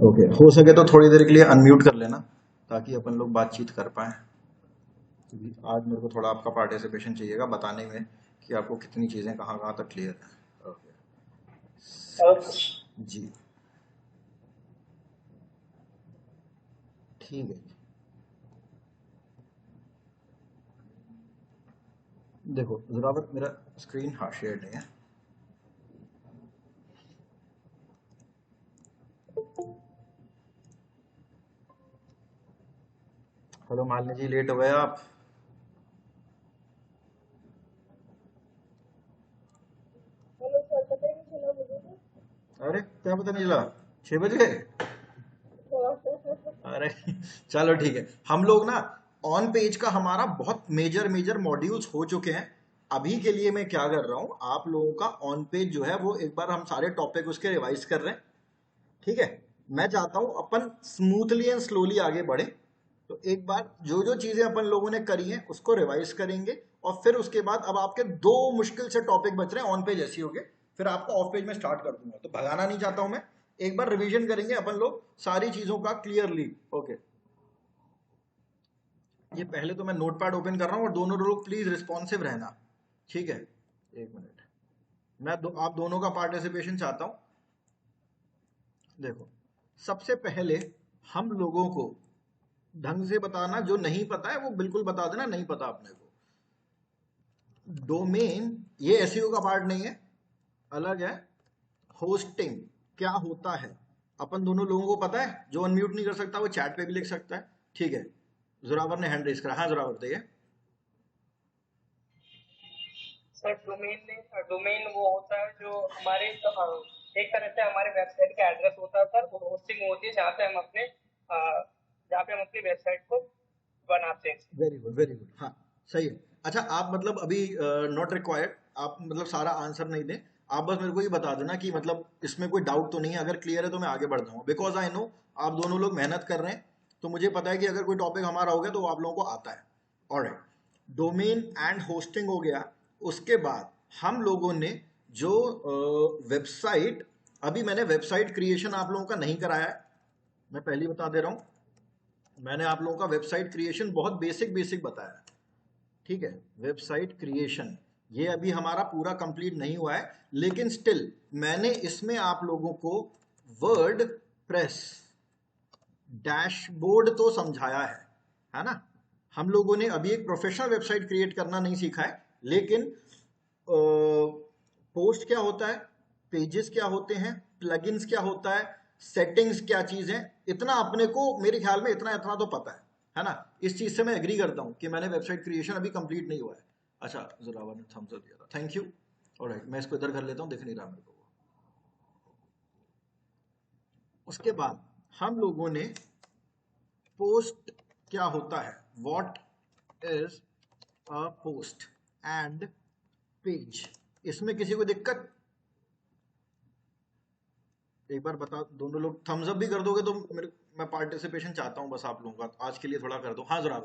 Okay, हो सके तो थोड़ी देर के लिए अनम्यूट कर लेना ताकि अपन लोग बातचीत कर पाए, क्योंकि आज मेरे को थोड़ा आपका पार्टिसिपेशन चाहिएगा बताने में कि आपको कितनी चीज़ें कहाँ कहाँ तक क्लियर है। ओके जी, ठीक है। देखो ज़रा मेरा स्क्रीन हाँ शेयर नहीं है। हेलो मालिनी जी, लेट हो गए आप? हेलो सर, पता ही नहीं चला मुझे तो। अरे क्या पता नहीं चला, 6 बज गए? अरे चलो ठीक है। हम लोग ना ऑन पेज का हमारा बहुत मेजर मेजर मॉड्यूल्स हो चुके हैं। अभी के लिए मैं क्या कर रहा हूँ, आप लोगों का ऑन पेज जो है वो एक बार हम सारे टॉपिक उसके रिवाइज कर रहे हैं। ठीक है, मैं चाहता हूँ अपन स्मूथली एंड स्लोली आगे बढ़े। तो एक बार जो जो चीजें अपन लोगों ने करी हैं उसको रिवाइज करेंगे, और फिर उसके बाद अब आपके दो मुश्किल से टॉपिक बच रहे हैं, ऑन पेज ऐसे हो गए, फिर आपका ऑफ पेज में स्टार्ट कर दूंगा। तो भगाना नहीं चाहता हूं मैं, एक बार रिवीजन करेंगे अपन लोग सारी चीजों का क्लियरली। ओके, ये पहले तो मैं नोटपैड ओपन कर रहा हूँ, और दोनों लोग प्लीज रिस्पॉन्सिव रहना। ठीक है, एक मिनट। आप दोनों का पार्टिसिपेशन चाहता हूँ। देखो, सबसे पहले हम लोगों को ढंग से बताना, जो नहीं पता है वो बिल्कुल बता देना, नहीं पता अपने को। डोमेन ये एसईओ का पार्ट नहीं है, अलग है। होस्टिंग क्या होता है अपन दोनों लोगों को पता है। जो अनम्यूट नहीं कर सकता वो चैट पे भी लिख सकता है। ठीक है, जोरावर ने हैंड रेस करा। हाँ जोरावर बताइए। सर, डोमेन वो होता है जो हमारे एक तरह से हमारे वेबसाइट का एड्रेस होता है सर। वो होस्टिंग होती है जहाँ पे हम अपनी वेबसाइट को बनाते हैं। वेरी गुड वेरी गुड, हाँ सही है। अच्छा, आप मतलब अभी नॉट रिक्वायर्ड, आप मतलब सारा आंसर नहीं दें। आप बस मेरे को ये बता देना कि मतलब इसमें कोई डाउट तो नहीं है। अगर क्लियर है तो मैं आगे बढ़ जाऊंगा, बिकॉज आई नो आप दोनों लोग मेहनत कर रहे हैं। तो मुझे पता है कि अगर कोई टॉपिक हमारा हो गया तो वो आप लोगों को आता है। ऑलराइट, डोमेन एंड होस्टिंग हो गया। उसके बाद हम लोगों ने जो वेबसाइट, अभी मैंने वेबसाइट क्रिएशन आप लोगों का नहीं कराया है, मैं पहले ही बता दे रहा हूँ। मैंने आप लोगों का वेबसाइट क्रिएशन बहुत बेसिक बेसिक बताया। ठीक है, वेबसाइट क्रिएशन ये अभी हमारा पूरा कंप्लीट नहीं हुआ है, लेकिन स्टिल मैंने इसमें आप लोगों को वर्ड प्रेस डैशबोर्ड तो समझाया है ना। हम लोगों ने अभी एक प्रोफेशनल वेबसाइट क्रिएट करना नहीं सीखा है, लेकिन पोस्ट क्या होता है, पेजेस क्या होते हैं, प्लगइन्स क्या होता है, सेटिंग्स क्या चीज है, इतना अपने को मेरे ख्याल में इतना इतना तो पता है ना। इस चीज से मैं एग्री करता हूं कि मैंने वेबसाइट क्रिएशन अभी कंप्लीट नहीं हुआ है। अच्छा, जोरावर ने थम्स अप दिया था, थैंक यू। ऑलराइट, मैं इसको इधर कर लेता हूँ, दिख नहीं रहा मेरे को। उसके बाद हम लोगों ने पोस्ट क्या होता है, what is a post and page, इसमें किसी को दिक्कत? एक बार बता, दोनों लोग थम्स अप भी कर दोगे तो मेरे, मैं पार्टिसिपेशन चाहता हूँ बस आप लोगों का, आज के लिए थोड़ा कर दो। हाँ जरा।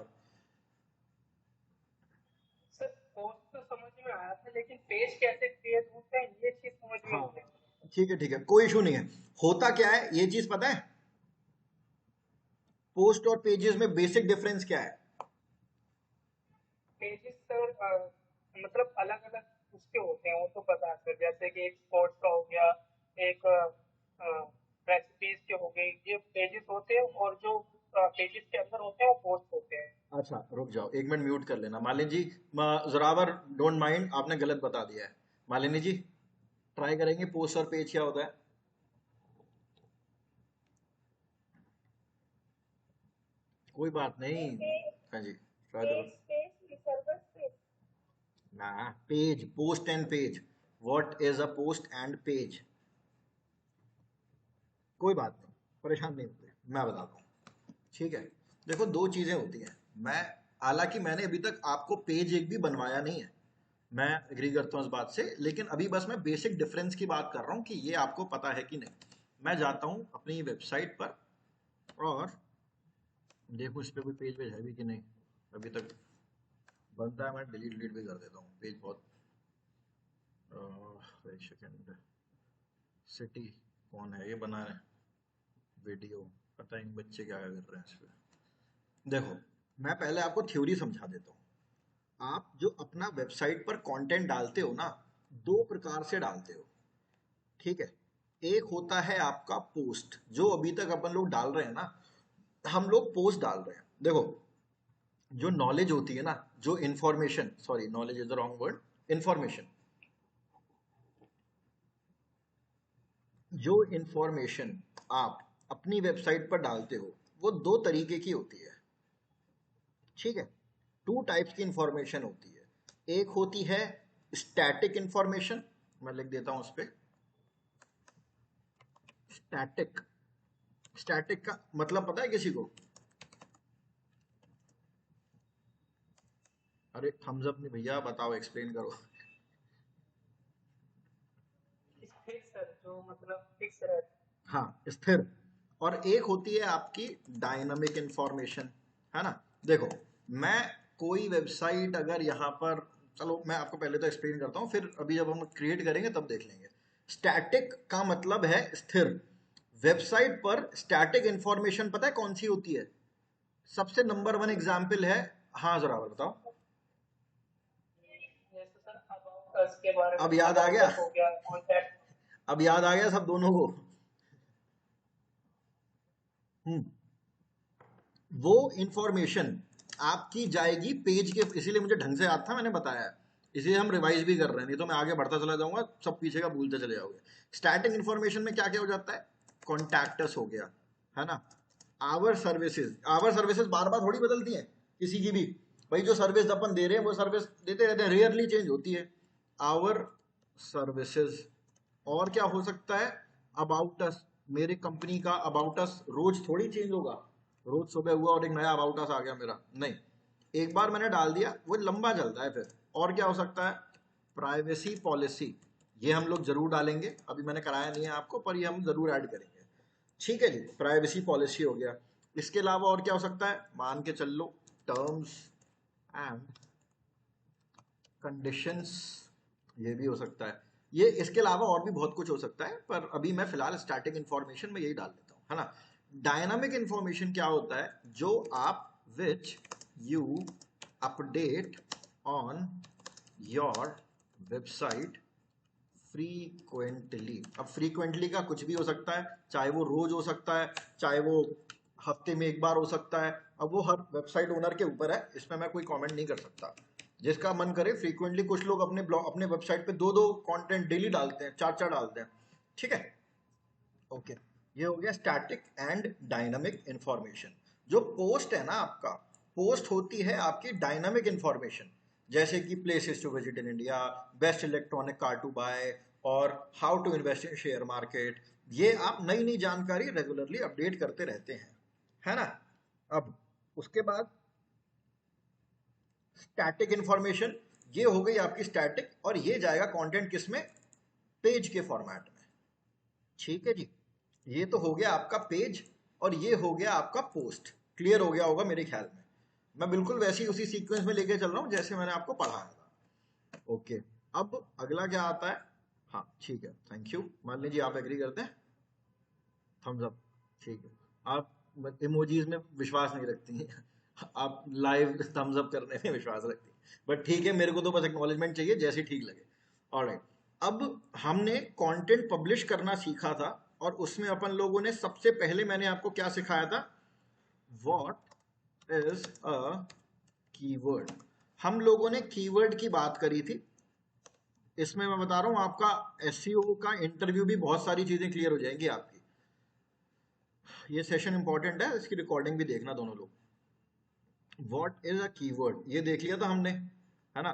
सर, पोस्ट तो समझ में आया था, लेकिन पेज कैसे क्रिएट होते हैं ये चीज समझ में हाँ नहीं आई। ठीक है, कोई इशू नहीं है। होता क्या है ये चीज पता है, पोस्ट और पेजेस में बेसिक डिफरेंस क्या है? पेजेस सर, मतलब अलग अलग उसके होते हैं, वो तो पता है सर। जैसे कि एक स्पोर्ट्स का हो गया, एक रेसिपीज के हो गई, ये पेजेस होते हैं। और जो पेजेस के अंदर होते हैं वो पोस्ट होते हैं। अच्छा रुक जाओ, एक मिनट म्यूट कर लेना मालिनी जी। जोरावर डोंट माइंड, आपने गलत बता दिया है। मालिनी जी ट्राई करेंगे पोस्ट और पेज क्या होता है? कोई बात नहीं। हाँ जी, ट्राई तो करो। ना, page, post and page, what is a post and page. कोई बात नहीं, परेशान नहीं होते, मैं बताता हूँ। ठीक है, देखो दो चीजें होती हैं। मैं, हालांकि मैंने अभी तक आपको पेज एक भी बनवाया नहीं है, मैं एग्री करता हूँ इस बात से, लेकिन अभी बस मैं बेसिक डिफरेंस की बात कर रहा हूँ कि ये आपको पता है कि नहीं। मैं जाता हूँ अपनी वेबसाइट पर और देखो इस पर कोई पेज वेज है भी कि नहीं। अभी तक बनता है, मैं डिलीट डिलीट भी कर देता हूँ पेज बहुत। एक सेकेंड, सिटी कौन है ये बना है? वीडियो, पता नहीं बच्चे क्या कर रहे हैं इस पे। देखो, मैं पहले आपको थ्योरी समझा देता हूँ। आप जो अपना वेबसाइट पर कंटेंट डालते हो ना, दो प्रकार से डालते हो, ठीक है। एक होता है आपका पोस्ट, जो अभी तक अपन लोग डाल रहे हैं ना, हम लोग पोस्ट डाल रहे हैं। देखो, जो नॉलेज होती है ना, जो information, sorry knowledge is the wrong word, information, जो इंफॉर्मेशन आप अपनी वेबसाइट पर डालते हो वो दो तरीके की होती है, ठीक है। टू टाइप्स की इंफॉर्मेशन होती है। एक होती है स्टैटिक इंफॉर्मेशन, मैं लिख देता हूं उस पर, स्टैटिक। स्टैटिक का मतलब पता है किसी को? अरे थम्स अप नहीं भैया, बताओ, एक्सप्लेन करो। स्थिर सर, जो मतलब फिक्स रहता हाँ, स्थिर। और एक होती है आपकी डायनामिक इंफॉर्मेशन, है ना। देखो, मैं कोई वेबसाइट अगर यहाँ पर, चलो मैं आपको पहले तो एक्सप्लेन करता हूँ, फिर अभी जब हम क्रिएट करेंगे तब देख लेंगे। स्टैटिक का मतलब है स्थिर। वेबसाइट पर स्टैटिक इंफॉर्मेशन पता है कौन सी होती है? सबसे नंबर वन एग्जाम्पल है, हाँ जरा बताओ। है। जैसे सर अबाउट अस के बारे में, अब याद आ अबाउट गया? अस हो गया, कॉन्टैक्ट। अब याद आ गया सब दोनों को? हम्म। वो इंफॉर्मेशन आपकी जाएगी पेज के, इसीलिए मुझे ढंग से याद था, मैंने बताया है, इसीलिए हम रिवाइज भी कर रहे हैं, नहीं तो मैं आगे बढ़ता चला जाऊंगा, सब पीछे का भूलते चले जाओगे। स्टैटिक इंफॉर्मेशन में क्या क्या हो जाता है? कॉन्टैक्टस हो गया, है ना। आवर सर्विसेज, आवर सर्विसेज बार बार थोड़ी बदलती हैं किसी की भी, भाई जो सर्विस अपन दे रहे हैं वो सर्विस देते रहते हैं, रेयरली चेंज होती है। Our services. और क्या हो सकता है? अबाउट अस, मेरे कंपनी का अबाउट अस रोज थोड़ी चेंज होगा, रोज सुबह हुआ और एक नया अबाउट अस आ गया मेरा, नहीं। एक बार मैंने डाल दिया वो लंबा चलता है फिर। और क्या हो सकता है? प्राइवेसी पॉलिसी, ये हम लोग जरूर डालेंगे, अभी मैंने कराया नहीं है आपको, पर ये हम जरूर ऐड करेंगे, ठीक है जी। प्राइवेसी पॉलिसी हो गया। इसके अलावा और क्या हो सकता है? मान के चल लो, टर्म्स एंड कंडीशंस, ये भी हो सकता है। ये इसके अलावा और भी बहुत कुछ हो सकता है, पर अभी मैं फिलहाल स्टैटिक इंफॉर्मेशन में यही डाल देता हूँ, है ना। डायनामिक इंफॉर्मेशन क्या होता है? जो आप which you update on your website frequently. अब फ्रीक्वेंटली का कुछ भी हो सकता है, चाहे वो रोज हो सकता है, चाहे वो हफ्ते में एक बार हो सकता है। अब वो हर वेबसाइट ओनर के ऊपर है, इसमें मैं कोई कमेंट नहीं कर सकता। जिसका मन करे फ्रीक्वेंटली, कुछ लोग अपने ब्लॉग, अपने वेबसाइट पे दो दो कंटेंट डेली डालते हैं, चार चार डालते हैं, ठीक है। ओके, ये हो गया स्टैटिक एंड डायनामिक इंफॉर्मेशन। जो पोस्ट है ना आपका, पोस्ट होती है आपकी डायनामिक इंफॉर्मेशन, जैसे कि places to visit in India, best electronic car to buy, और how to invest in share market. ये आप नई नई जानकारी रेगुलरली अपडेट करते रहते हैं, है ना। अब उसके बाद स्टैटिक इंफॉर्मेशन, ये हो गई आपकी स्टैटिक, और ये जाएगा कंटेंट किस में? पेज के फॉर्मेट में, ठीक है जी। ये तो हो गया आपका पेज, और ये हो गया आपका पोस्ट। क्लियर हो गया होगा मेरे ख्याल में। मैं बिल्कुल वैसे ही उसी सीक्वेंस में लेके चल रहा हूँ जैसे मैंने आपको पढ़ाया था। ओके, अब अगला क्या आता है? हाँ ठीक है, थैंक यू, मान लीजिए आप एग्री करते हैं, थम्स अप, ठीक है। आप इमोजीज में विश्वास नहीं रखती हैं, आप लाइव थम्स अप करने में विश्वास रखती हैं, बट ठीक है, मेरे को तो बस एक्नॉलेजमेंट चाहिए, जैसे ठीक लगे। ऑलराइट, अब हमने कंटेंट पब्लिश करना सीखा था, और उसमें अपन लोगों ने सबसे पहले, मैंने आपको क्या सिखाया था? What is a keyword. हम लोगों ने कीवर्ड की बात करी थी। इसमें मैं बता रहा हूं आपका एसईओ का इंटरव्यू भी, बहुत सारी चीजें क्लियर हो जाएंगी आपकी। ये सेशन इंपॉर्टेंट है, इसकी रिकॉर्डिंग भी देखना दोनों लोग। व्हाट इज अ कीवर्ड, ये देख लिया था हमने, है ना।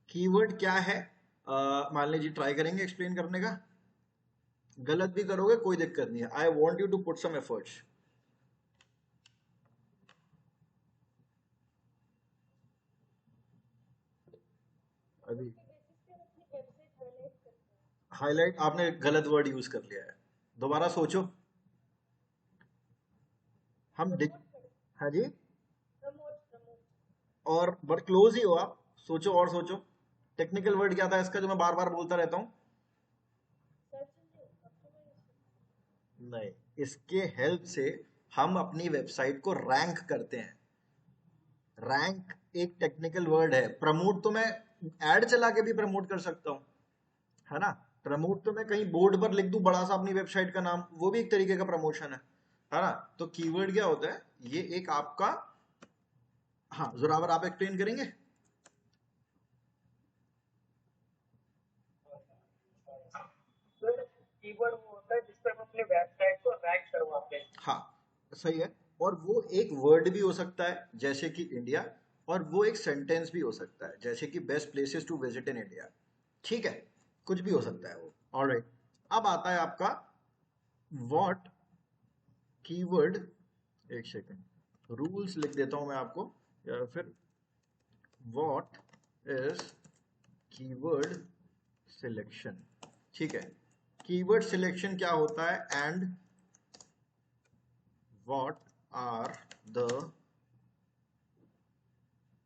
कीवर्ड क्या है? मान लीजिए ट्राई करेंगे एक्सप्लेन करने का, गलत भी करोगे कोई दिक्कत नहीं है, I want you to put some efforts. अभी हाईलाइट आपने गलत वर्ड यूज कर लिया है, दोबारा सोचो। हम दिख, हाँ जी, और बट क्लोज ही हो आप, सोचो और सोचो। टेक्निकल वर्ड क्या था इसका जो मैं बार बार बोलता रहता हूँ? नहीं, इसके हेल्प से हम अपनी वेबसाइट को रैंक करते हैं। रैंक एक टेक्निकल वर्ड है। प्रमोट तो मैं ऐड चला के भी प्रमोट कर सकता हूँ, है ना। प्रमोट तो मैं कहीं बोर्ड पर लिख दूं बड़ा सा अपनी वेबसाइट का नाम, वो भी एक तरीके का प्रमोशन है ना। तो कीवर्ड क्या होता है, ये एक आपका, हाँ जोरावर आप एक्सप्लेन करेंगे। सर कीवर्ड वो होता है जिससे हम अपने वेबसाइट को रैंक करवाते हैं। हाँ सही है। और वो एक वर्ड भी हो सकता है जैसे कि इंडिया, और वो एक सेंटेंस भी हो सकता है जैसे कि best places to visit in India. ठीक है, कुछ भी हो सकता है वो। ऑलराइट, अब आता है आपका व्हाट कीवर्ड, एक सेकंड रूल्स लिख देता हूं मैं आपको, या फिर व्हाट इज कीवर्ड सिलेक्शन। ठीक है, कीवर्ड सिलेक्शन क्या होता है, and what are the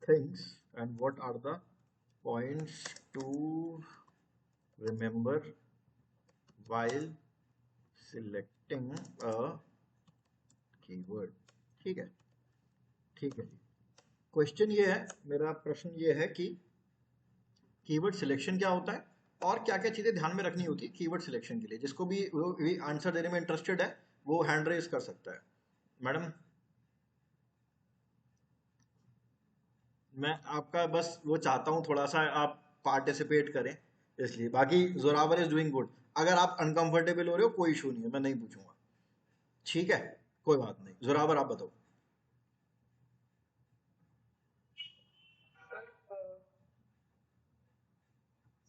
things and what are the points to remember while selecting a keyword। ठीक है, ठीक है। क्वेश्चन ये है, मेरा प्रश्न ये है कि कीवर्ड सिलेक्शन क्या होता है और क्या क्या चीजें ध्यान में रखनी होती है कीवर्ड सिलेक्शन के लिए। जिसको भी आंसर देने में इंटरेस्टेड है वो हैंड रेज कर सकता है। मैडम, मैं आपका बस वो चाहता हूँ थोड़ा सा आप पार्टिसिपेट करें, इसलिए। बाकी जोरावर इज डूइंग गुड। अगर आप अनकंफर्टेबल हो रहे हो कोई इशू नहीं है, मैं नहीं पूछूंगा। ठीक है, कोई बात नहीं। जोरावर आप बताओ। सर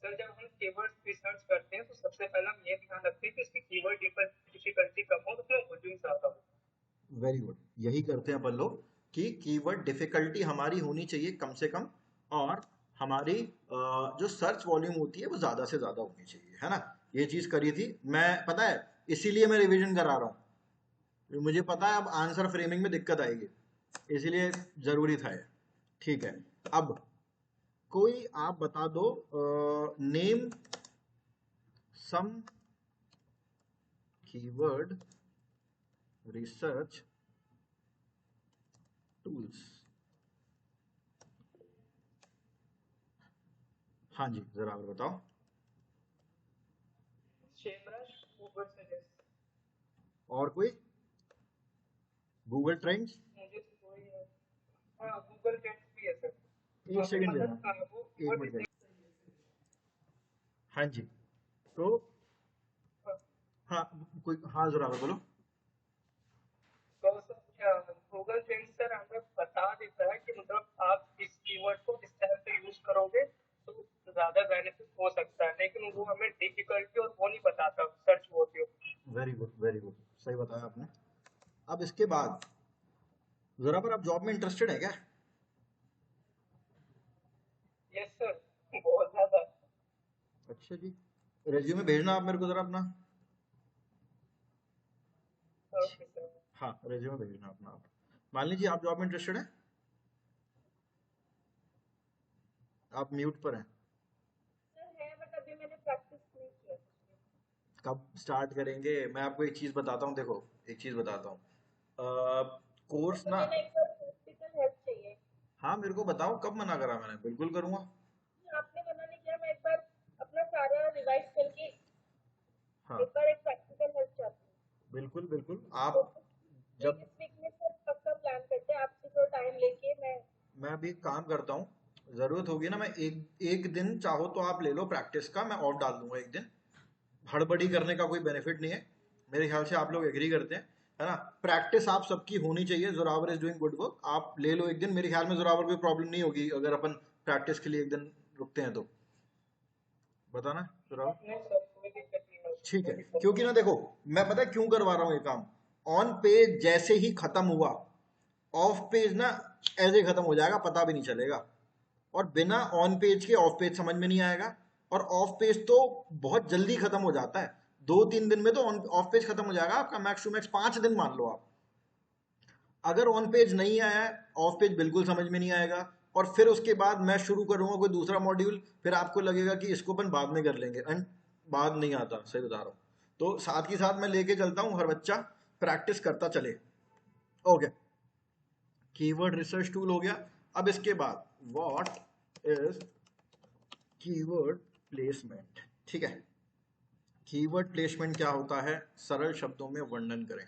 सर जब हम कीवर्ड्स रिसर्च करते हैं तो सबसे पहले हम ये ध्यान रखते हैं कि उसकी कीवर्ड डिफिकल्टी कम हो, उसमें वॉल्यूम ज्यादा हो। वेरी गुड, यही करते हैं अपन लोग कि कीवर्ड डिफिकल्टी हमारी होनी चाहिए कम से कम, और हमारी जो सर्च वॉल्यूम होती है वो ज्यादा से ज्यादा होनी चाहिए, है ना। ये चीज करी थी मैं, पता है, इसीलिए मैं रिवीजन करा रहा हूँ। मुझे पता है अब आंसर फ्रेमिंग में दिक्कत आएगी, इसीलिए जरूरी था ये। ठीक है, अब कोई आप बता दो, name some keyword research tools. हाँ जी, जरा और बताओ। Semrush, Google suggest. और कोई, गूगल ट्रेंड्स। मुझे तो कोई हाँ गूगल ट्रेंड्स भी है सर। एक सेकंड देना, मतलब वो एक कीवर्ड मिनट इतने। का। हाँ जी, तो हाँ, कोई, हाँ जरा बोलो। तो सर गूगल ट्रेंड्स सर हमें बता देता है कि मतलब आप इस कीवर्ड को इस तरह से यूज करोगे तो ज्यादा बेनिफिट हो सकता है, लेकिन वो हमें डिफिकल्टी और वो नहीं बताता search volume. Very good, very good, सही बताया आपने। अब इसके बाद जरा पर, आप जॉब में इंटरेस्टेड है क्या। यस सर, बहुत ज्यादा। अच्छा जी, रेज्यूमे भेजना आप मेरे को जरा अपना। Okay sir. हाँ, रेज्यूमे भेजना अपना आप। मान लीजिए आप जॉब में इंटरेस्टेड है, आप म्यूट पर हैं। सर है बट अभी मैंने प्रैक्टिस नहीं किया। कब स्टार्ट करेंगे, मैं आपको एक चीज बताता हूँ, देखो एक चीज बताता हूँ, सर कोर्स ना। मुझे ना एक बार प्रैक्टिकल हेल्प चाहिए। हाँ मेरे को बताओ, कब मना करा मैंने, बिल्कुल करूंगा। आपने मना नहीं किया, मैं एक बार अपना सारा रिवाइज करके हाँ एक बार एक प्रैक्टिकल हेल्प चाहती हूँ। बिल्कुल बिल्कुल, तो आप एक जब, इस वीक में सर पक्का प्लान करते हैं, आपसे थोड़ा टाइम लेके मैं अभी एक काम करता हूँ, जरूरत होगी ना मैं एक एक दिन, चाहो तो आप ले लो प्रैक्टिस का, मैं ऑफ डाल दूंगा एक दिन। हड़बड़ी करने का कोई बेनिफिट नहीं है, मेरे ख्याल से आप लोग एग्री करते हैं, है ना। प्रैक्टिस आप सबकी होनी चाहिए। Zorawar is doing good work, आप ले लो एक दिन, मेरे ख्याल में जोरावर कोई प्रॉब्लम नहीं होगी अगर अपन प्रैक्टिस के लिए एक दिन रुकते हैं तो। बताना जोरावर। नहीं सर, कोई दिक्कत नहीं है, ठीक है, कोई दिक्कत क्योंकि ना देखो, मैं पता है क्यों करवा रहा हूँ ये काम। ऑन पेज जैसे ही खत्म हुआ, ऑफ पेज ना ऐसे ही खत्म हो जाएगा, पता भी नहीं चलेगा। और बिना ऑन पेज के ऑफ पेज समझ में नहीं आएगा, और ऑफ पेज तो बहुत जल्दी खत्म हो जाता है। 2-3 दिन में तो ऑफ पेज खत्म हो जाएगा आपका, मैक्स टू मैक्स 5 दिन मान लो आप। अगर ऑन पेज नहीं आया है, ऑफ पेज बिल्कुल समझ में नहीं आएगा। और फिर उसके बाद मैं शुरू करूंगा कोई दूसरा मॉड्यूल, फिर आपको लगेगा कि इसको अपन बाद में कर लेंगे, एंड बाद नहीं आता, सही बता रहा हूँ। तो साथ ही साथ मैं लेके चलता हूँ, हर बच्चा प्रैक्टिस करता चले। ओके, कीवर्ड रिसर्च टूल हो गया। अब इसके बाद व्हाट इज कीवर्ड प्लेसमेंट। ठीक है, कीवर्ड प्लेसमेंट क्या होता है, सरल शब्दों में वर्णन करें।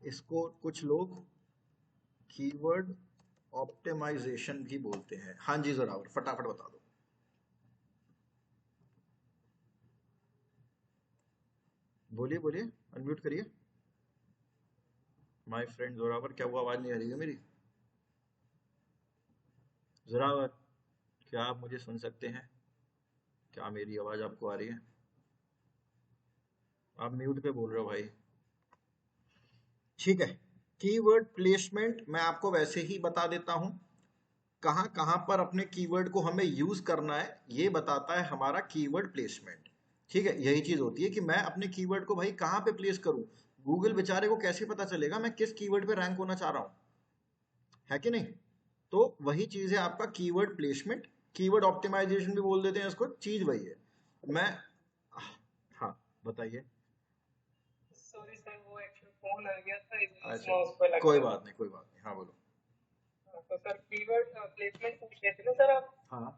इसको कुछ लोग कीवर्ड ऑप्टिमाइजेशन भी बोलते हैं। हाँ जी जोरावर, फटाफट बता दो। बोलिए बोलिए, अनम्यूट करिए। माय फ्रेंड जोरावर, क्या हुआ, आवाज नहीं आ रही है मेरी? जोरावर, क्या आप मुझे सुन सकते हैं? क्या मेरी आवाज आपको आ रही है? आप म्यूट पे बोल रहे हो भाई। ठीक है, कीवर्ड प्लेसमेंट मैं आपको वैसे ही बता देता हूं। कहां कहां पर अपने कीवर्ड को हमें यूज करना है ये बताता है हमारा कीवर्ड प्लेसमेंट। ठीक है, यही चीज होती है कि मैं अपने कीवर्ड को भाई कहां पे प्लेस करूं। गूगल बेचारे को कैसे पता चलेगा मैं किस कीवर्ड पे रैंक होना चाह रहा हूं, है कि नहीं? तो वही चीज है आपका कीवर्ड प्लेसमेंट। कीवर्ड ऑप्टिमाइजेशन भी बोल देते हैं इसको, चीज वही है। मैं, हाँ बताइए। सॉरी सर, वो एक्चुअली फोन आ गया था, इसलिए अच्छा, माउस पे लग कोई गया था। बात नहीं कोई बात नहीं, हाँ बोलो। तो सर कीवर्ड प्लेसमेंट पूछ रहे थे ना सर आप? हाँ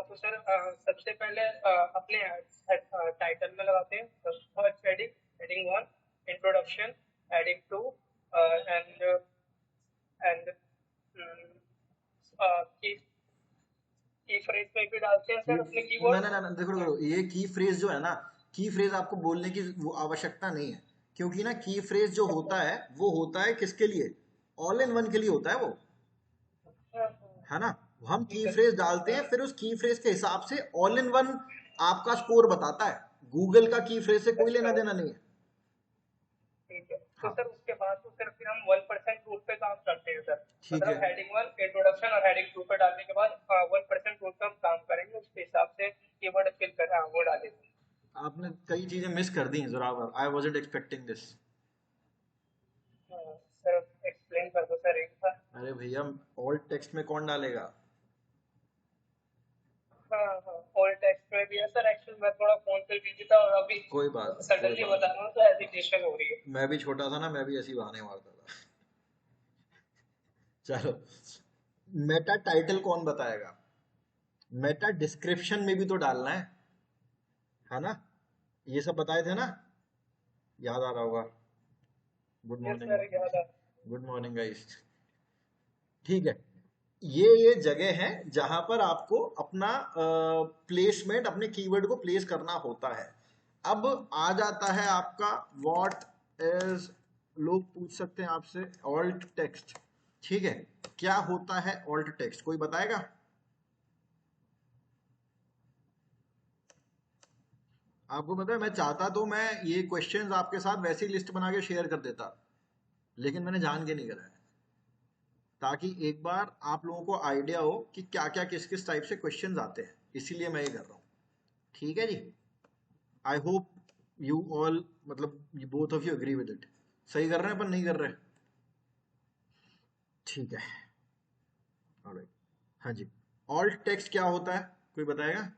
तो सर सबसे पहले अपने टाइटल में लगाते हैं first heading, heading 1, introduction, heading 2, and and की की फ्रेज में भी डालते हैं सर अपने ना कीवर्ड। ना ना ना, देखो देखो, ये की फ्रेज जो है ना, की फ्रेज आपको बोलने की वो आवश्यकता नहीं है। क्योंकि ना की फ्रेज जो होता है वो होता है किसके लिए, ऑल इन वन के लिए होता है वो, है ना? हम की ठीक है फ्रेज डालते हैं, फिर उस की फ्रेज के हिसाब से ऑल इन वन आपका स्कोर बताता है। गूगल का की फ्रेज से कोई लेना अच्छा, देना नहीं है। ठीक है। तो हाँ सर उसके बाद तो फिर हम 1% रूल पे काम करते हैं सर। ठीक है, मतलब हेडिंग 1 इंट्रोडक्शन और हेडिंग 2 पे डालने के बाद 1% रूल पे हम काम करेंगे, उसके हिसाब से कीवर्ड फिल कर वो डालेंगे। आपने कई चीजें मिस कर दी Zoravar, I wasn't expecting this. Sir explain कर दो सर एक बार। अरे भैया, ऑल टेक्स्ट में कौन डालेगा? हाँ हाँ, ऑल टेक्स्ट में भी है सर। एक्चुअली मैं थोड़ा फोन पे बिजी था और अभी कोई बात नहीं कोई सडनली बात बता रहा हूँ तो हेजिटेशन हो रही है। नहीं, मैं भी छोटा था ना, मैं भी ऐसी बहाने मारता था। चलो, मेटा टाइटल कौन बताएगा? मेटा डिस्क्रिप्शन में भी तो डालना है ना? ये सब बताए थे ना, याद आ रहा होगा। गुड यस मॉर्निंग, सर, याद आ। Good morning guys. ठीक है, ये जगह है जहां पर आपको अपना प्लेसमेंट, अपने कीवर्ड को प्लेस करना होता है। अब आ जाता है आपका व्हाट इज, लोग पूछ सकते हैं आपसे, ऑल्ट टेक्स्ट। ठीक है, क्या होता है ऑल्ट टेक्स्ट, कोई बताएगा? आपको पता है, मैं चाहता तो मैं ये क्वेश्चंस आपके साथ वैसी लिस्ट बना के शेयर कर देता, लेकिन मैंने जान के नहीं करा है, ताकि एक बार आप लोगों को आइडिया हो कि क्या क्या किस किस टाइप से क्वेश्चंस आते हैं, इसीलिए मैं ये कर रहा हूँ। ठीक है जी, आई होप यू ऑल, मतलब both of you agree with it. सही कर रहे हैं पर नहीं कर रहे? ठीक है, ऑलराइट। हाँ जी, ऑल्ट टेक्स्ट क्या होता है, कोई बताएगा?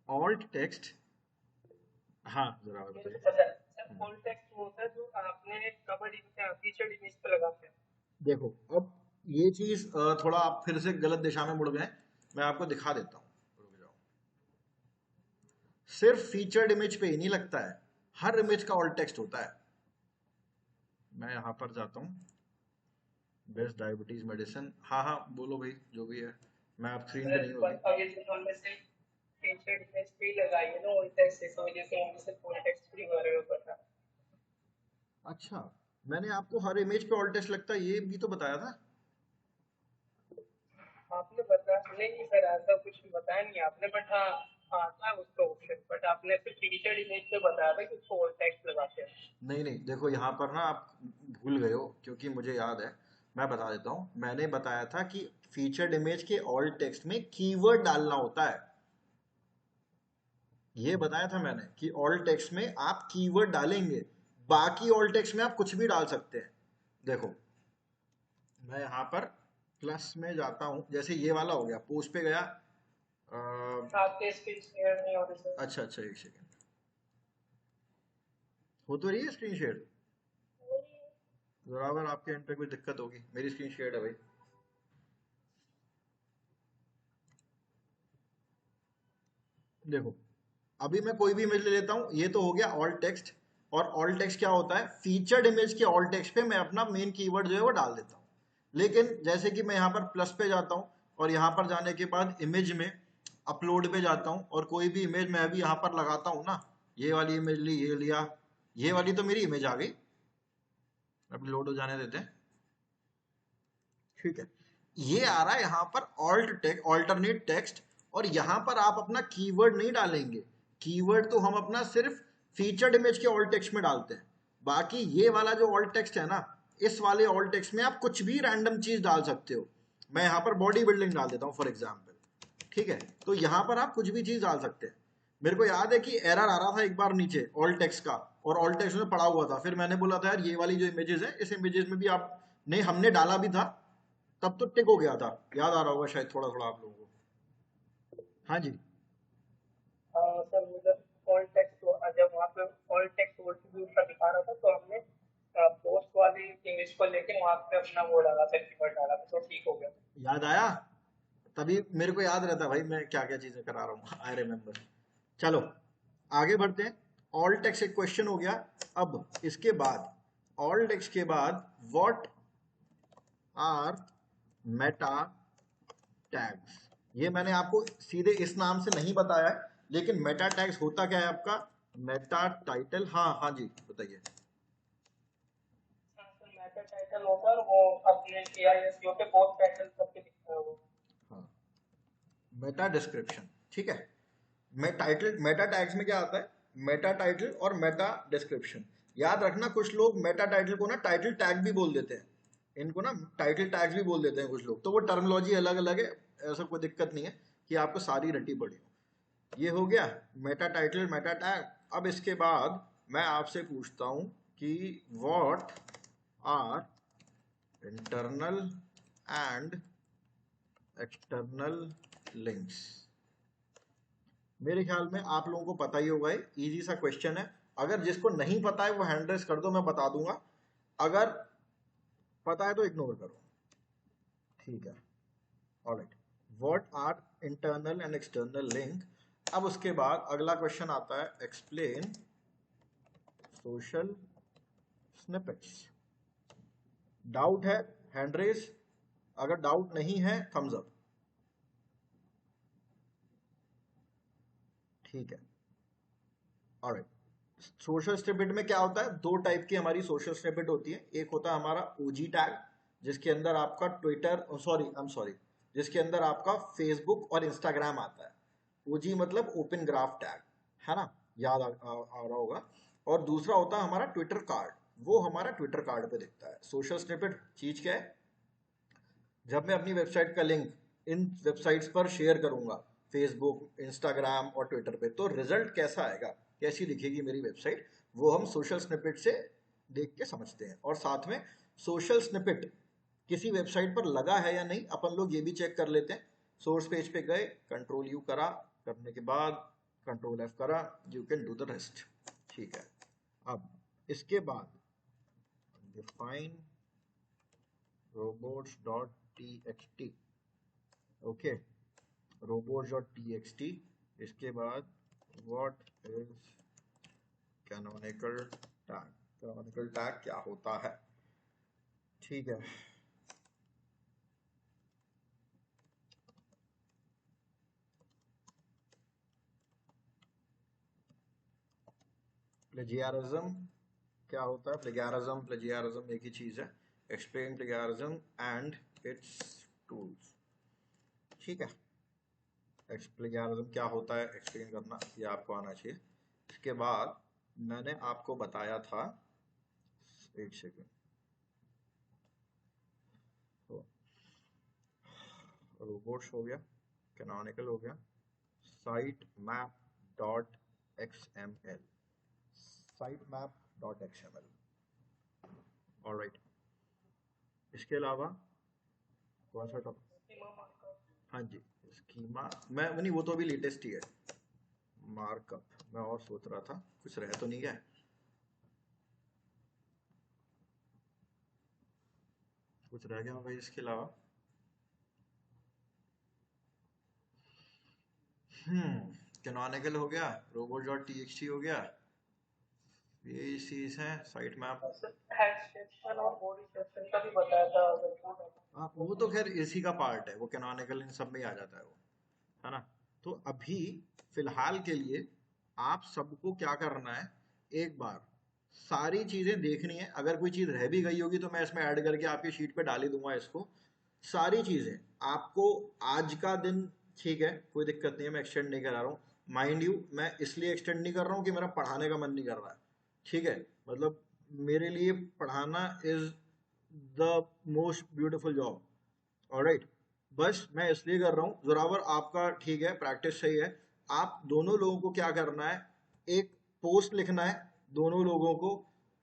ऑल्ट टेक्स्ट, हाँ जरा मुझे बताइए। तो पता है सर। ऑल टेक्स्ट वो होता है जो आपने कवर फीचर्ड इमेज पे लगाते हैं। देखो, अब ये चीज थोड़ा आप फिर से गलत दिशा में मुड़ गए, मैं आपको दिखा देता हूँ, रुक जाओ। सिर्फ फीचर्ड इमेज पे ही नहीं लगता है, हर इमेज का ऑल्ट टेक्स्ट होता है। मैं यहाँ पर जाता हूँ, बेस्ट डायबिटीज मेडिसिन, हाँ हाँ बोलो भाई जो भी है, मैं आप स्क्रीन पे नहीं होगी। अब ये जो हमने से फीचर्ड इमेज पे ही लगाई है ना ऑल टेक्स्ट, इस वजह से हम सिर्फ ऑल टेक्स्ट के बारे में पता। अच्छा, मैंने आपको हर इमेज पे ऑल्ट टेक्स्ट लगता है ये भी तो बताया था। आपने बताया नहीं सर, ऐसा कुछ बताया नहीं आपने, बट हाँ आता है उसका ऑप्शन, बट आपने सिर्फ फीचर्ड इमेज पे बताया था कि उसको ऑल टेक्स्ट लगाते हैं। नहीं नहीं, देखो यहाँ पर ना आप भूल गए हो, क्योंकि मुझे याद है, मैं बता देता हूँ। मैंने बताया था कि फीचर्ड इमेज के ऑल्ट टेक्स्ट में कीवर्ड डालना होता है, ये बताया था मैंने कि ऑल्ट टेक्स्ट में आप कीवर्ड डालेंगे, बाकी ऑल्ट टेक्स्ट में आप कुछ भी डाल सकते हैं। देखो, मैं यहाँ पर प्लस में जाता हूँ, जैसे ये वाला हो गया, पोस्ट पे गया। आपके स्क्रीन शेयर नहीं हो रही सर। अच्छा अच्छा, एक सेकेंड, हो तो रही है स्क्रीन शेयर। बराबर, आपके एंड पे कोई दिक्कत होगी, मेरी स्क्रीन शेयर है भाई। देखो, अभी मैं कोई भी इमेज ले लेता हूँ, ये तो हो गया ऑल टेक्स्ट। और ऑल टेक्स्ट क्या होता है, फीचर्ड इमेज के ऑल टेक्स्ट पे मैं अपना मेन कीवर्ड जो है वो डाल देता हूँ। लेकिन जैसे कि मैं यहाँ पर प्लस पे जाता हूँ और यहाँ पर जाने के बाद इमेज में अपलोड पे जाता हूँ, और कोई भी इमेज मैं अभी यहाँ पर लगाता हूँ ना, ये वाली इमेज ली, ये लिया, ये वाली तो मेरी इमेज आ गई। अभी लोड हो जाने देते हैं, ठीक है। ये आ रहा है यहाँ पर ऑल्ट टेक्स्ट, ऑल्टरनेट टेक्स्ट। और यहाँ पर आप अपना कीवर्ड नहीं डालेंगे, कीवर्ड तो हम अपना सिर्फ फीचर्ड इमेज के ऑल्ट टेक्स्ट में डालते हैं। बाकी ये वाला जो ऑल्ट टेक्स्ट है ना, इस वाले ऑल्ट टेक्स्ट में आप कुछ भी रैंडम चीज डाल सकते हो। मैं यहाँ पर बॉडी बिल्डिंग डाल देता हूँ फॉर एग्जाम्पल, ठीक है। तो यहाँ पर आप कुछ भी चीज डाल सकते हैं। मेरे को याद है कि एरर आ रहा था एक बार नीचे ऑल टेक्स्ट का, और ऑल टेक्स्ट में पड़ा हुआ था, फिर मैंने बोला था यार ये वाली जो इमेजेस है, इस इमेजेस में भी आप नहीं, हमने डाला भी था, तब तो टिक हो गया था, याद आ रहा होगा शायद थोड़ा थोड़ा आप लोगों को। हाँ जी। सर मतलब ऑल टेक्स्ट, जब वहाँ पे ऑल टेक्स्ट एट्रीब्यूट का दिखा रहा था तो हमने पोस्ट वाली इमेज को लेके वहाँ पे अपना वो डाला था, कीवर्ड डाला था, तो ठीक हो गया। याद आया, तभी मेरे को याद रहता भाई मैं क्या क्या चीजें करा रहा हूँ, आई रिमेम्बर। चलो आगे बढ़ते हैं। ऑल टेक्स्ट एक क्वेश्चन हो गया। अब इसके बाद, ऑल टेक्स्ट के बाद, व्हाट आर मेटा टैग्स। ये मैंने आपको सीधे इस नाम से नहीं बताया है, लेकिन मेटा टैग्स होता क्या है आपका, मेटा टाइटल। हाँ हाँ जी, बताइए। मेटा टाइटल होकर वो अपने AISEO पे पोस्ट टाइटल करके दिखता है वो। हाँ, मेटा डिस्क्रिप्शन, ठीक है। मैं टाइटल, मेटा टैग्स में क्या आता है, मेटा टाइटल और मेटा डिस्क्रिप्शन। याद रखना, कुछ लोग मेटा टाइटल को ना टाइटल टैग भी बोल देते हैं, इनको ना टाइटल टैग्स भी बोल देते हैं कुछ लोग, तो वो टर्मिनोलॉजी अलग अलग है, ऐसा कोई दिक्कत नहीं है कि आपको सारी रटी पड़ी हो। ये हो गया मेटा टाइटल, मेटा टैग। अब इसके बाद मैं आपसे पूछता हूं कि what are internal and external links. मेरे ख्याल में आप लोगों को पता ही होगा, इजी सा क्वेश्चन है। अगर जिसको नहीं पता है वो हैंड रेस कर दो, मैं बता दूंगा। अगर पता है तो इग्नोर करो, ठीक है। Alright, what are internal and external link. अब उसके बाद अगला क्वेश्चन आता है, एक्सप्लेन सोशल स्निपेट्स। डाउट है हैंड रेस, अगर डाउट नहीं है थम्स अप, ठीक है। ऑलराइट, सोशल स्निपेट में क्या होता है, दो टाइप की हमारी सोशल स्निपेट होती है। एक होता है हमारा ओजी टैग, जिसके अंदर आपका Twitter, sorry I am sorry, जिसके अंदर आपका फेसबुक और इंस्टाग्राम आता है। ओजी मतलब ओपन ग्राफ टैग, है ना, याद आ रहा होगा। और दूसरा होता है हमारा ट्विटर कार्ड, वो हमारा ट्विटर कार्ड पे दिखता है। सोशल स्निपेट चीज क्या है, जब मैं अपनी वेबसाइट का लिंक इन वेबसाइट्स पर शेयर करूंगा, फेसबुक, इंस्टाग्राम और ट्विटर पे, तो रिजल्ट कैसा आएगा, कैसी दिखेगी मेरी वेबसाइट, वो हम सोशल स्निपेट से देख के समझते हैं। और साथ में सोशल स्निपेट किसी वेबसाइट पर लगा है या नहीं, अपन लोग ये भी चेक कर लेते हैं। सोर्स पेज पे गए, कंट्रोल यू करा, करने के बाद कंट्रोल एफ करा, you can do the rest, ठीक है। अब इसके बाद डिफाइन robots.txt, ओके, robots.txt। इसके बाद what is canonical tag, canonical tag क्या होता है, ठीक है। प्लेजियारिज्म क्या होता है, प्लेजियारिज्म, प्लेजियारिज्म एक ही चीज है। Explain plagiarism and it's tools, ठीक है। प्लेजियारिज्म क्या होता है एक्सप्लेन करना, ये आपको आना चाहिए। इसके बाद मैंने आपको बताया था, एक सेकेंड, रोबोट्स हो गया, कैनोनिकल हो गया, site map dot XML, site map dot XML, alright. इसके अलावा कौन सा टॉपिक? Schema markup. हाँ जी, स्कीमा। मैं नहीं, वो तो अभी लेटेस्ट ही है। मार्कअप मैं और सोच रहा था कुछ रह तो नहीं गया। कुछ रह गया भाई इसके अलावा? कैनोनिकल हो गया, रोबोट डॉट टीएक्सटी हो गया, यही चीज है। Site map. हेड सेक्शन और बॉडी सेक्शन का भी बताया था अगर। हाँ, वो तो खैर इसी का पार्ट है, वो कैनोनिकल इन सब में ही आ जाता है वो, है ना। तो अभी फिलहाल के लिए आप सबको क्या करना है, एक बार सारी चीजें देखनी है। अगर कोई चीज रह भी गई होगी तो मैं इसमें ऐड करके आपकी शीट पे डाल ही दूंगा इसको। सारी चीजें आपको आज का दिन, ठीक है, कोई दिक्कत नहीं है, मैं एक्सटेंड नहीं करा रहा हूँ। माइंड यू, मैं इसलिए एक्सटेंड नहीं कर रहा हूँ कि मेरा पढ़ाने का मन नहीं कर रहा है, ठीक है। मतलब मेरे लिए पढ़ाना is the most beautiful job, alright. बस मैं इसलिए कर रहा हूँ, जोरावर आपका ठीक है, प्रैक्टिस सही है। आप दोनों लोगों को क्या करना है, एक पोस्ट लिखना है दोनों लोगों को,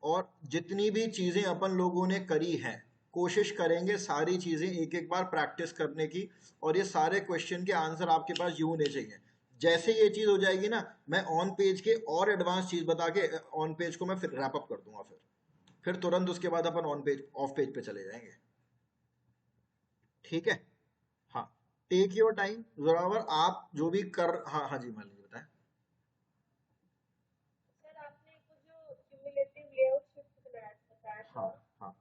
और जितनी भी चीजें अपन लोगों ने करी हैं कोशिश करेंगे सारी चीजें एक एक बार प्रैक्टिस करने की। और ये सारे क्वेश्चन के आंसर आपके पास यूं होने चाहिए। जैसे ये चीज हो जाएगी ना, मैं ऑन पेज के और एडवांस चीज बता के ऑन पेज को मैं फिर रैप अप कर दूंगा। फिर तुरंत उसके बाद अपन ऑन पेज ऑफ पेज पे चले जाएंगे, ठीक है। हाँ, टेक योर टाइम जोरावर, आप जो भी कर। हाँ हाँ जी, मान लीजिए, बताएं। सर आपने कुछ जो क्यूमुलेटिव लेआउट शिफ्ट बताया हाँ था, हाँ।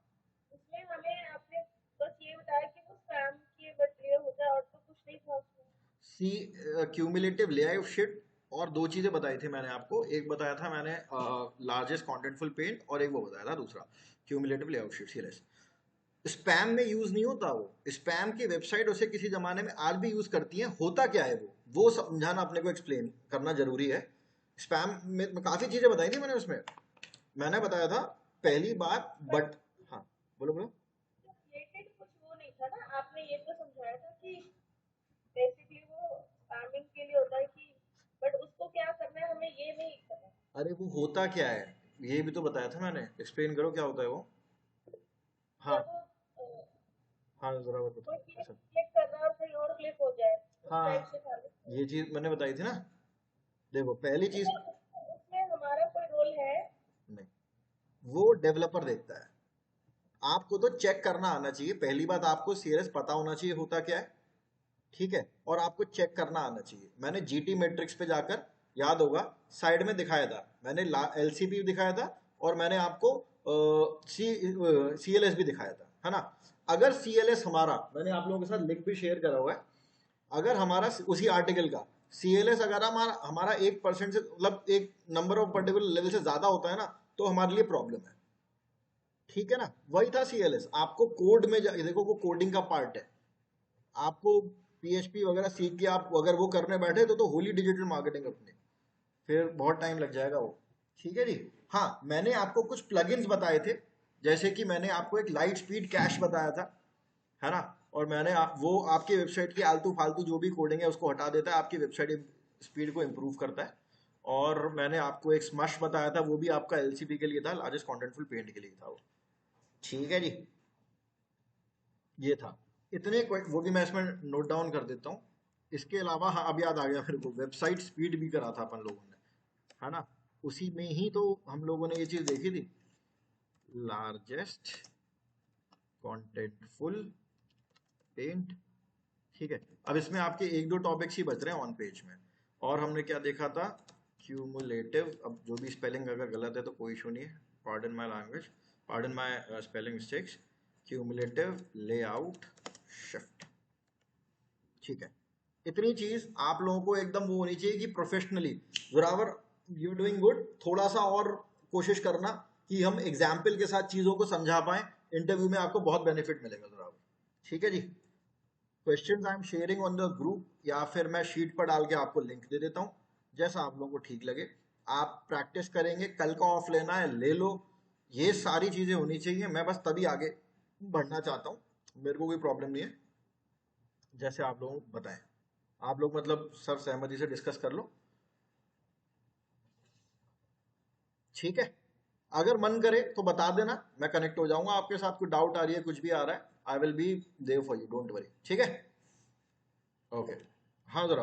उसमें हमें आपने बस ये बताया कि वो स्पैम के बदले होता है और तो कुछ नहीं था उसमें। सी क्यूमुलेटिव लेआउट शीट, और दो चीजें बताई थी मैंने आपको। एक बताया था मैंने लार्जेस्ट कॉन्टेंटफुल पेंट, और एक वो बताया था दूसरा cumulative layout sheet, serious. Spam में यूज नहीं होता वो। स्पैम की वेबसाइट उसे किसी जमाने में आज भी यूज करती है। होता क्या है वो समझाना अपने को, एक्सप्लेन करना जरूरी है। स्पैम में काफी चीजें बताई थी मैंने उसमें। मैंने बताया था पहली बात, बट बट। हाँ, बोलो बोलो। रिलेटेड कुछ वो नहीं था ना, आपने ये तो समझाया था कि बेसिकली वो स्पैमिंग के लिए होता है कि, बट उसको क्या करना है हमें ये नहीं करना। अरे वो होता क्या है, ये भी तो बताया था मैंने। एक्सप्लेन करो क्या होता है वो। हाँ जब हाँ, जरा और कोई बताओ क्लिक ऐसा। क्लिक कर रहा है और कहीं और क्लिक हो जाए, उस टाइप हाँ, से था उसमें। ये चीज मैंने बताई थी ना। देखो पहली तो चीज, सर उसमें हमारा कोई रोल है? नहीं, वो डेवलपर देखता है। आपको तो चेक करना आना चाहिए। पहली बात, आपको सीरियस पता होना चाहिए होता क्या है, ठीक है। और आपको चेक करना आना चाहिए। मैंने जीटी मैट्रिक्स पे जाकर, याद होगा, साइड में दिखाया था मैंने, एलसीपी दिखाया था, और मैंने आपको सीएलएस भी दिखाया था, है ना। अगर सीएलएस हमारा, मैंने आप लोगों के साथ लिंक भी शेयर करा हुआ है, अगर हमारा उसी आर्टिकल का सीएलएस अगर हमारा हमारा 1% से, मतलब एक नंबर ऑफ पर्टिकुलर लेवल से ज्यादा होता है ना, तो हमारे लिए प्रॉब्लम है, ठीक है ना। वही था सीएलएस। आपको कोड में देखो, वो कोडिंग का पार्ट है। आपको पीएचपी वगैरह सीख के आप अगर वो करने बैठे तो होली डिजिटल मार्केटिंग अपनी, फिर बहुत टाइम लग जाएगा वो, ठीक है जी। हाँ, मैंने आपको कुछ प्लगइन्स बताए थे, जैसे कि मैंने आपको एक लाइट स्पीड कैश बताया था, है ना। और मैंने वो आपकी वेबसाइट की आलतू फालतू जो भी कोडिंग है उसको हटा देता है, आपकी वेबसाइट स्पीड को इम्प्रूव करता है। और मैंने आपको एक स्मश बताया था, वो भी आपका एलसीपी के लिए था, लार्जेस्ट कॉन्टेंटफुल पेंट के लिए था वो, ठीक है जी। ये था। इतने वो भी मैं इसमें नोट डाउन कर देता हूँ। इसके अलावा हाँ, अब याद आ गया मेरे को, वेबसाइट स्पीड भी करा था अपन लोगों ने, है ना। उसी में ही तो हम लोगों ने ये चीज देखी थी, लार्जेस्ट कॉन्टेंटफुल पेंट, ठीक है। अब इसमें आपके एक दो टॉपिक्स ही बच रहे हैं ऑन पेज में। और हमने क्या देखा था, क्यूमुलेटिव। अब जो भी स्पेलिंग अगर गलत है तो कोई इशू नहीं है, pardon my language, pardon my spelling mistakes. Cumulative layout shift, ठीक है। इतनी चीज आप लोगों को एकदम वो होनी चाहिए कि professionally, Zorawar you doing good. थोड़ा सा और कोशिश करना कि हम एग्जाम्पल के साथ चीजों को समझा पाए। इंटरव्यू में आपको बहुत बेनिफिट मिलेगा जोरावर, ठीक है जी। Questions I am sharing on the group, या फिर मैं शीट पर डाल के आपको लिंक दे देता हूँ, जैसा आप लोगों को ठीक लगे। आप प्रैक्टिस करेंगे, कल का ऑफ लेना है ले लो। ये सारी चीजें होनी चाहिए। मैं बस तभी आगे बढ़ना चाहता हूँ, मेरे को कोई प्रॉब्लम नहीं है, जैसे आप लोगों को बताएं। आप लोग मतलब सर सहमति से डिस्कस कर लो, ठीक है। अगर मन करे तो बता देना, मैं कनेक्ट हो जाऊंगा आपके साथ। कोई डाउट आ रही है, कुछ भी आ रहा है, I will be there for you, don't worry, ठीक है? ओके, हाँ जरा